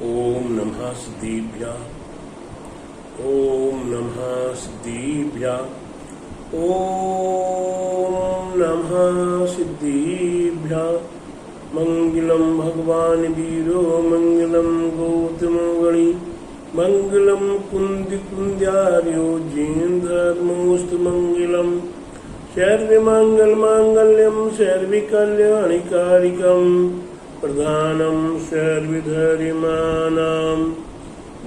ओम नमः सिद्धिभ्यां। ओम नमः सिद्धिभ्यां। ओम नमः सिद्धिभ्यां। मंगलम भगवान वीरो मंगलम गौतमो गणि मंगलम कुंद कुंद्यार्यो जैन धर्मोस्तु मंगलम सर्वमंगल मांगल्यम सर्वकल्याणिकारिकम प्रधानम सर्वधर्माणां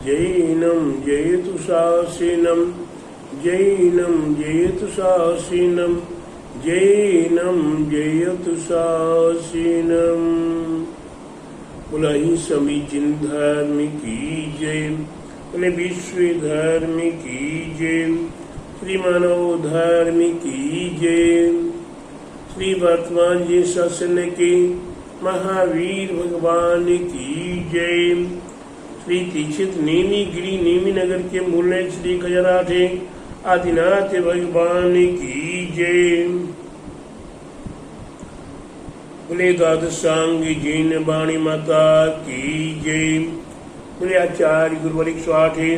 जैनं जयतु शासिनं जैनं जयतु शासिनं जैनं जयतु शासिनं। बोला ही सभी जिन धर्म की जय, बोले विश्व धर्म की जय, श्री मानव धर्म की जय। श्री वर्तमान जी शासन के महावीर भगवान की जय। श्री तीक्षित नेमी गिरी नेमी नगर के मूल श्री खजराठे आदिनाथ भगवान की जय। बोले द्वादशांग जैन वाणी माता की जय। बोले आचार्य गुरुवरिक स्वाठे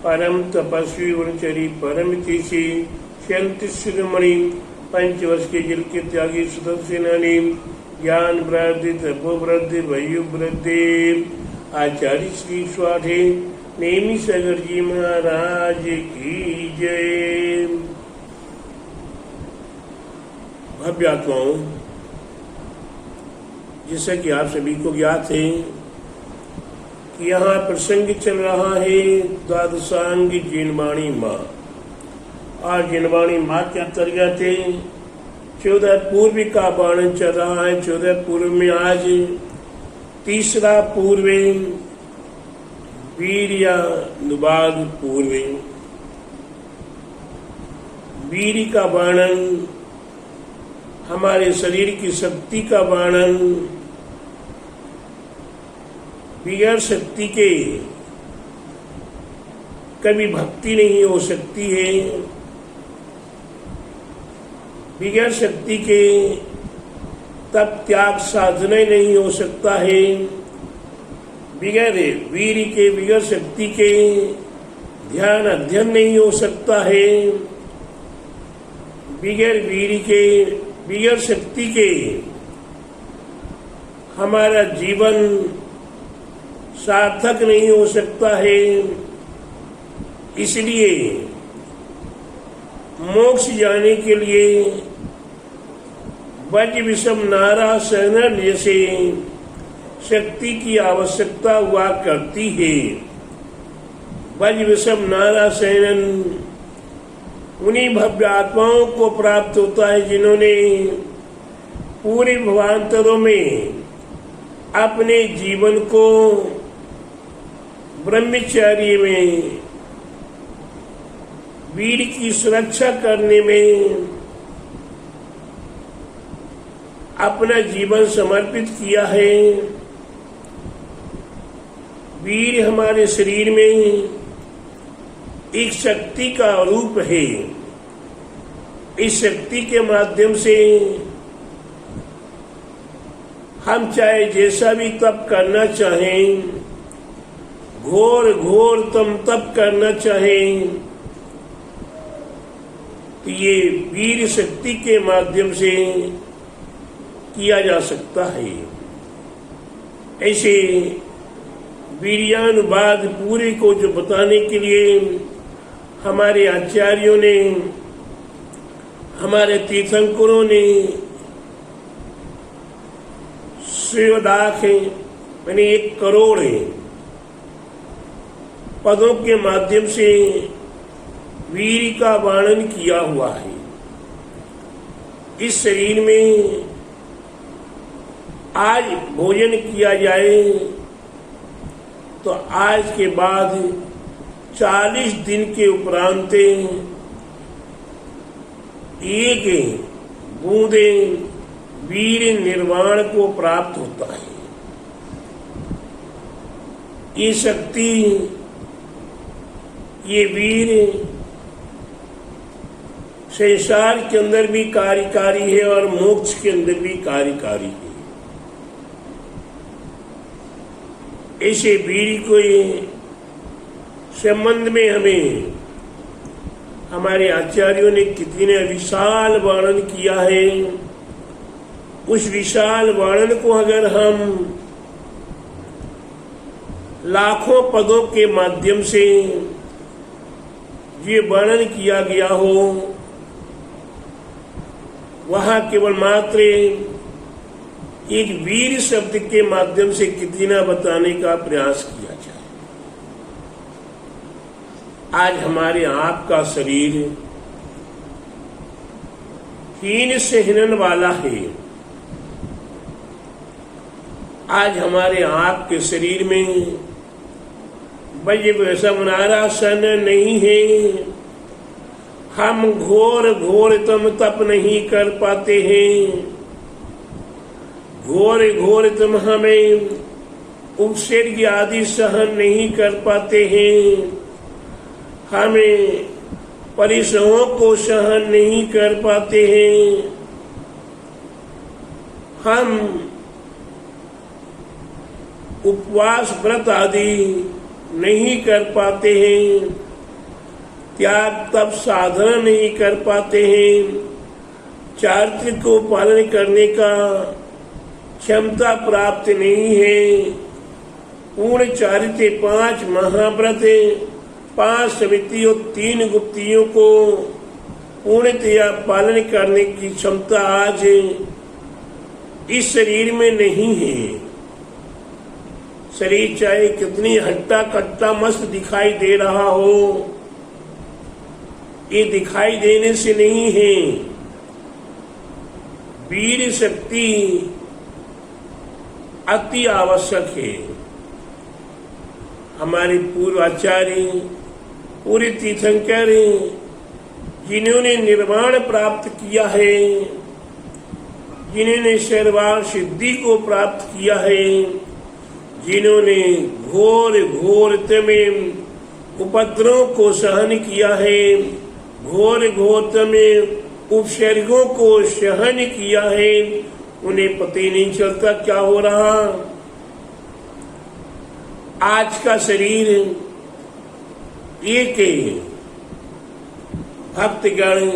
परम तपस्वी वनचरी परम तीसी शंत शिरोमणि पंचवर्ष के जल के त्यागी सुतत सेनानी ज्ञान वृद्धि तपो वृद्धि वयु वृद्धि आचार्य श्री स्वाठे नेमी सागर जी महाराज की जय। भव्य आत्माओं, जैसा कि आप सभी को ज्ञात है कि यहाँ प्रसंग चल रहा है द्वादशांग जिनवाणी माँ। और जिनवाणी माँ के अंतर्गत 14 पूर्व का वर्णन चल रहा है। 14 पूर्व में आज तीसरा पूर्व वीर्यानुवाद पूर्व। वीर का वर्णन हमारे शरीर की शक्ति का वर्णन, बगैर शक्ति के कभी भक्ति नहीं हो सकती है, बगैर शक्ति के तब त्याग साधना नहीं हो सकता है, बगैर वीर के बगैर शक्ति के ध्यान अध्ययन नहीं हो सकता है, बगैर वीर के बगैर शक्ति के हमारा जीवन सार्थक नहीं हो सकता है। इसलिए मोक्ष जाने के लिए वज्र विषम नारा सहनन जैसे शक्ति की आवश्यकता हुआ करती है। वज्र विषम नारा सहनन उन्हीं भव्य आत्माओं को प्राप्त होता है जिन्होंने पूरे भवांतरों में अपने जीवन को ब्रह्मचर्य में वीर की सुरक्षा करने में अपना जीवन समर्पित किया है। वीर हमारे शरीर में एक शक्ति का रूप है। इस शक्ति के माध्यम से हम चाहे जैसा भी तप करना चाहें, घोर घोर तप करना चाहें, तो ये वीर शक्ति के माध्यम से किया जा सकता है। ऐसे वीर्यानुवाद पूरे को जो बताने के लिए हमारे आचार्यों ने, हमारे तीर्थंकरों ने शिवदाख यानी 1 करोड़ पदों के माध्यम से वीर का वर्णन किया हुआ है। इस शरीर में आज भोजन किया जाए तो आज के बाद 40 दिन के उपरांत 1 बूंदे वीर निर्वाण को प्राप्त होता है। ये शक्ति, ये वीर संसार के अंदर भी कार्यकारी है और मोक्ष के अंदर भी कार्यकारी है। ऐसे वीर को संबंध में हमें हमारे आचार्यों ने कितने विशाल वर्णन किया है। उस विशाल वर्णन को अगर हम लाखों पदों के माध्यम से ये वर्णन किया गया हो, वहां केवल मात्र एक वीर शब्द के माध्यम से कितना बताने का प्रयास किया जाए। आज हमारे आपका शरीर हीन से हिनन वाला है। आज हमारे आपके शरीर में वैसा मुनारासन नहीं है। हम घोर घोर तम तप नहीं कर पाते हैं। घोर घोर तुम हमें उपसर्ग आदि सहन नहीं कर पाते हैं। हमें परिश्रमों को सहन नहीं कर पाते हैं। हम उपवास व्रत आदि नहीं कर पाते हैं। त्याग तप साधना नहीं कर पाते हैं। चारित्र को पालन करने का क्षमता प्राप्त नहीं है। पूर्ण चारित्र 5 महाव्रत 5 समितियों 3 गुप्तियों को पूर्णतया पालन करने की क्षमता आज इस शरीर में नहीं है। शरीर चाहे कितनी हट्टा कट्टा मस्त दिखाई दे रहा हो, ये दिखाई देने से नहीं है। वीर शक्ति अति आवश्यक है। हमारे पूर्व आचार्य पूरे तीर्थंकर जिन्होंने निर्वाण प्राप्त किया है, जिन्होंने सर्वार सिद्धि को प्राप्त किया है, जिन्होंने घोर घोर में उपद्रवों को सहन किया है, घोर घोर में उपसर्गों को सहन किया है, उन्हें पता ही नहीं चलता क्या हो रहा। आज का शरीर एक भक्तगण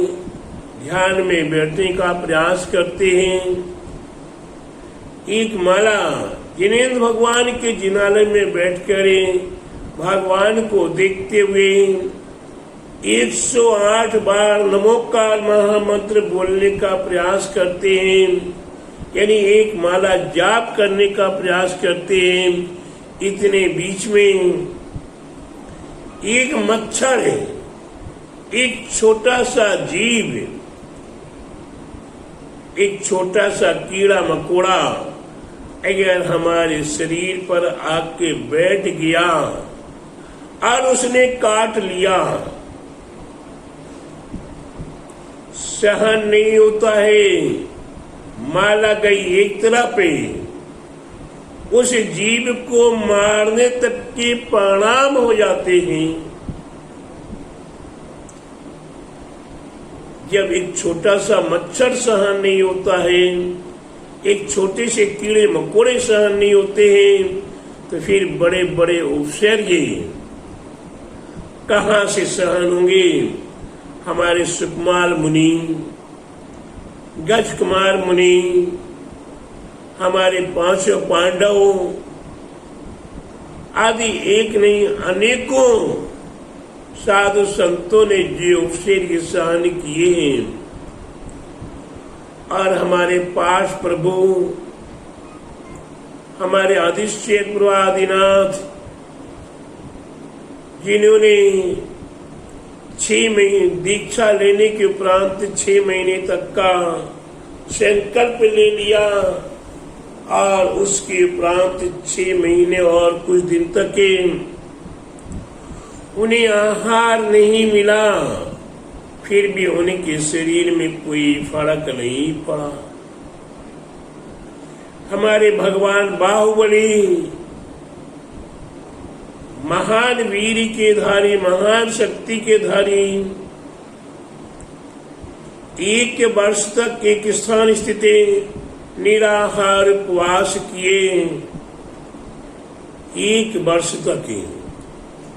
ध्यान में बैठने का प्रयास करते हैं। एक माला जिनेन्द्र भगवान के जिनालय में बैठकर भगवान को देखते हुए 108 बार नमोकार महामंत्र बोलने का प्रयास करते हैं, यानी एक माला जाप करने का प्रयास करते हैं। इतने बीच में एक मच्छर है, एक छोटा सा जीव, एक छोटा सा कीड़ा मकोड़ा अगर हमारे शरीर पर आके बैठ गया और उसने काट लिया, सहन नहीं होता है। माला गई एक तरफ पे, उस जीव को मारने तक के परिणाम हो जाते हैं। जब एक छोटा सा मच्छर सहन नहीं होता है, एक छोटे से कीड़े मकोड़े सहन नहीं होते हैं, तो फिर बड़े बड़े उपसर्ग कहां से सहन होंगे। हमारे सुकुमार मुनि, गज कुमार मुनि, हमारे 5 पांडव आदि एक नहीं अनेकों साधु संतों ने जो उपसर्ग सहन किए हैं। और हमारे पास प्रभु, हमारे आदिश्चेत प्रभु आदिनाथ, जिन्होंने 6 महीने दीक्षा लेने के उपरांत 6 महीने तक का संकल्प ले लिया और उसके उपरांत 6 महीने और कुछ दिन तक उन्हें आहार नहीं मिला, फिर भी उनके शरीर में कोई फर्क नहीं पड़ा। हमारे भगवान बाहुबली महान वीर के धारी, महान शक्ति के धारी, 1 वर्ष तक एक स्थान स्थित निराहार उपवास किए, 1 वर्ष तक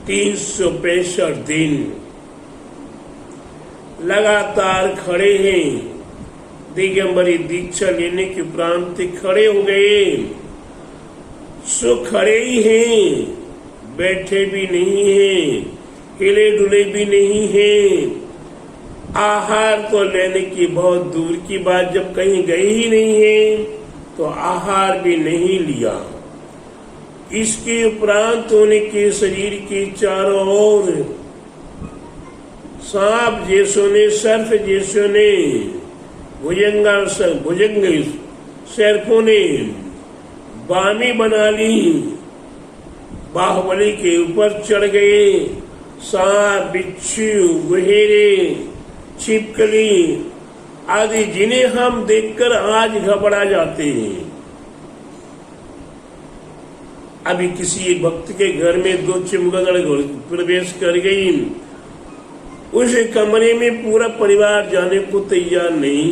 365 दिन लगातार खड़े हैं। दिगंबरी दीक्षा लेने के उपरांत खड़े हो गए, सो खड़े ही हैं, बैठे भी नहीं हैं, हिले डुले भी नहीं हैं। आहार तो लेने की बहुत दूर की बात, जब कहीं गए ही नहीं है तो आहार भी नहीं लिया। इसके उपरांत उनके शरीर के चारों ओर सांप जैसों ने, सर्प जैसों ने, भुजंग सर्पों ने बामी बना ली, बाहुबली के ऊपर चढ़ गए। सांप, बिच्छू, गुहेरे, छिपकली आदि जिन्हें हम देखकर आज घबरा जाते हैं। अभी किसी एक भक्त के घर में 2 चमगादड़ प्रवेश कर गई। उस कमरे में पूरा परिवार जाने को तैयार नहीं।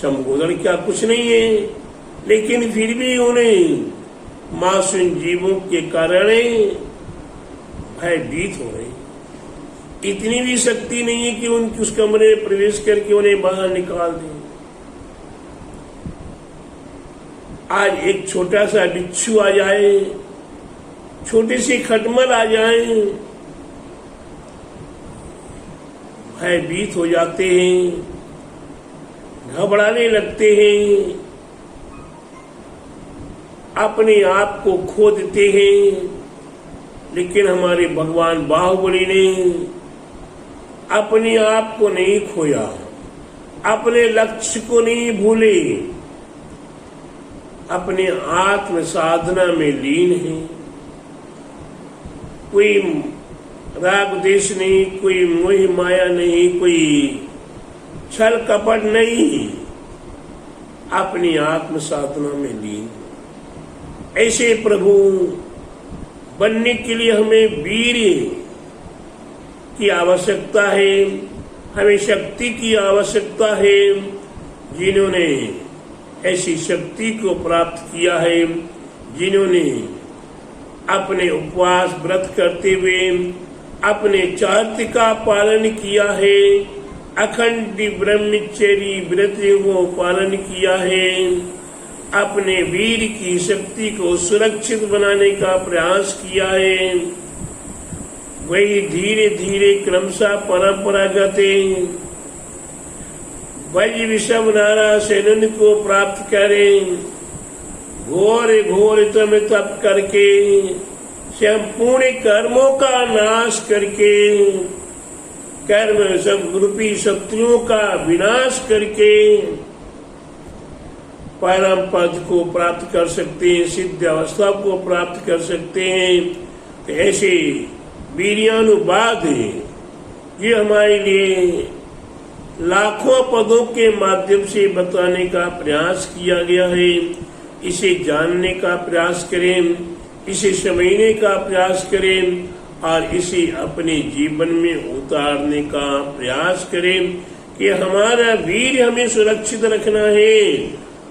चमगादड़ क्या कुछ नहीं है, लेकिन फिर भी उन्हें मासूम जीवों के कारण भयभीत हो रहे। इतनी भी शक्ति नहीं है कि उस कमरे में प्रवेश करके उन्हें बाहर निकाल दें। आज एक छोटा सा बिच्छू आ जाए, छोटी सी खटमल आ जाए, भयभीत हो जाते हैं, घबराने लगते हैं, अपने आप को खो देते हैं। लेकिन हमारे भगवान बाहुबली ने अपने आप को नहीं खोया, अपने लक्ष्य को नहीं भूले, अपने आत्म साधना में लीन है। कोई राग देश नहीं, कोई मोह माया नहीं, कोई छल कपट नहीं, अपनी आत्म साधना में लीन। ऐसे प्रभु बनने के लिए हमें वीर की आवश्यकता है, हमें शक्ति की आवश्यकता है। जिन्होंने ऐसी शक्ति को प्राप्त किया है, जिन्होंने अपने उपवास व्रत करते हुए अपने चार्य का पालन किया है, अखंड ब्रह्मचर्य व्रत को पालन किया है, अपने वीर की शक्ति को सुरक्षित बनाने का प्रयास किया है, वही धीरे धीरे क्रमशः परंपरागत वज विषम नारा सेनन को प्राप्त करें। घोर घोर तम तप करके, संपूर्ण कर्मों का नाश करके, कर्म सब रूपी शत्रुओं का विनाश करके परम पद को प्राप्त कर सकते हैं, सिद्ध अवस्था को प्राप्त कर सकते हैं। तो ऐसे वीर्यानुवाद ये हमारे लिए लाखों पदों के माध्यम से बताने का प्रयास किया गया है। इसे जानने का प्रयास करें, इसे समझने का प्रयास करें और इसे अपने जीवन में उतारने का प्रयास करें कि हमारा वीर हमें सुरक्षित रखना है,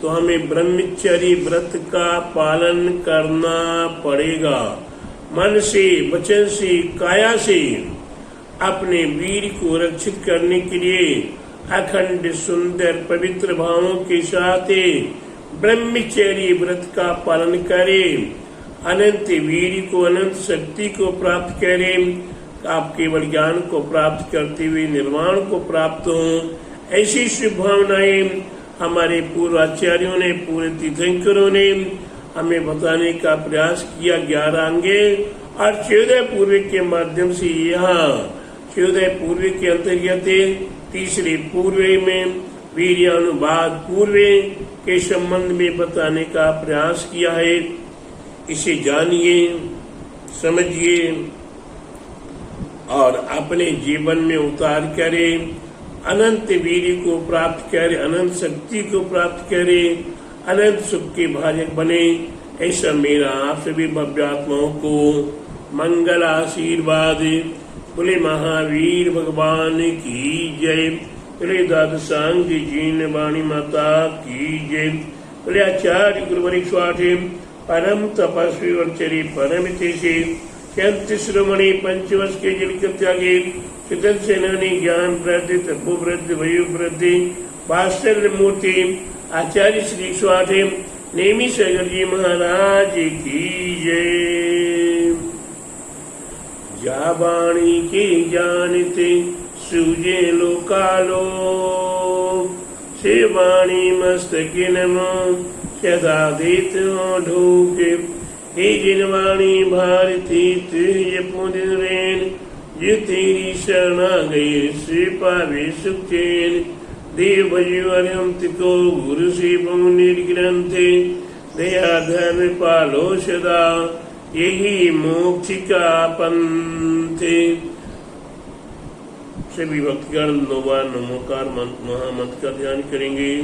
तो हमें ब्रह्मचर्य व्रत का पालन करना पड़ेगा। मन से, वचन से, काया से अपने वीर को रक्षित करने के लिए अखंड सुंदर पवित्र भावों के साथ ब्रह्मचर्य व्रत का पालन करें। अनंत वीर को, अनंत शक्ति को प्राप्त करें। आप केवल ज्ञान को प्राप्त करते हुए निर्वाण को प्राप्त हो। ऐसी शुभ भावनाएं हमारे पूर्वाचार्यों ने, पूरे तीर्थंकरों ने हमें बताने का प्रयास किया। 11 अंगे और 14 पूर्व के माध्यम से यहाँ 14 पूर्व के अंतर्गत तीसरे पूर्व में वीर्यानुवाद पूर्व के संबंध में बताने का प्रयास किया है। इसे जानिए, समझिए और अपने जीवन में उतार करें। अनंत वीर को प्राप्त करे, अनंत शक्ति को प्राप्त करे, अनंत सुख के भाजक बने। ऐसा मेरा आप सभी भव्यात्माओं को मंगल आशीर्वाद। बोले महावीर भगवान की जय। बोले द्वादशांग जीन वाणी माता की जय। बोले आचार्य गुरुवरिक स्वाठे परम तपस्वी और चरी परम हितैषी, संत शिरोमणि पंचवर्ष के जल त्यागी, चितन सेनानी ज्ञान वृद्धि तपो वृद्धि वयु वृद्धि भास्कर मूर्ति आचार्य श्री स्वाठे नेमी सागर जी महाराज की जय। जाबाणी के जानते सूजे लोकालो, सेवाणी मस्तके नमो सदा देत ढूके। हे जिनवाणी भारती तुझ पुनरेन, जो तेरी शरणा गए से पावे सुख चैन। देव भजो अरहंत को गुरु से पौने ग्रंथे, दया धर्म पालो सदा यही मोक्ष का पंथे। सभी भक्तगण नोवा नमोकार महामंत्र का ध्यान करेंगे।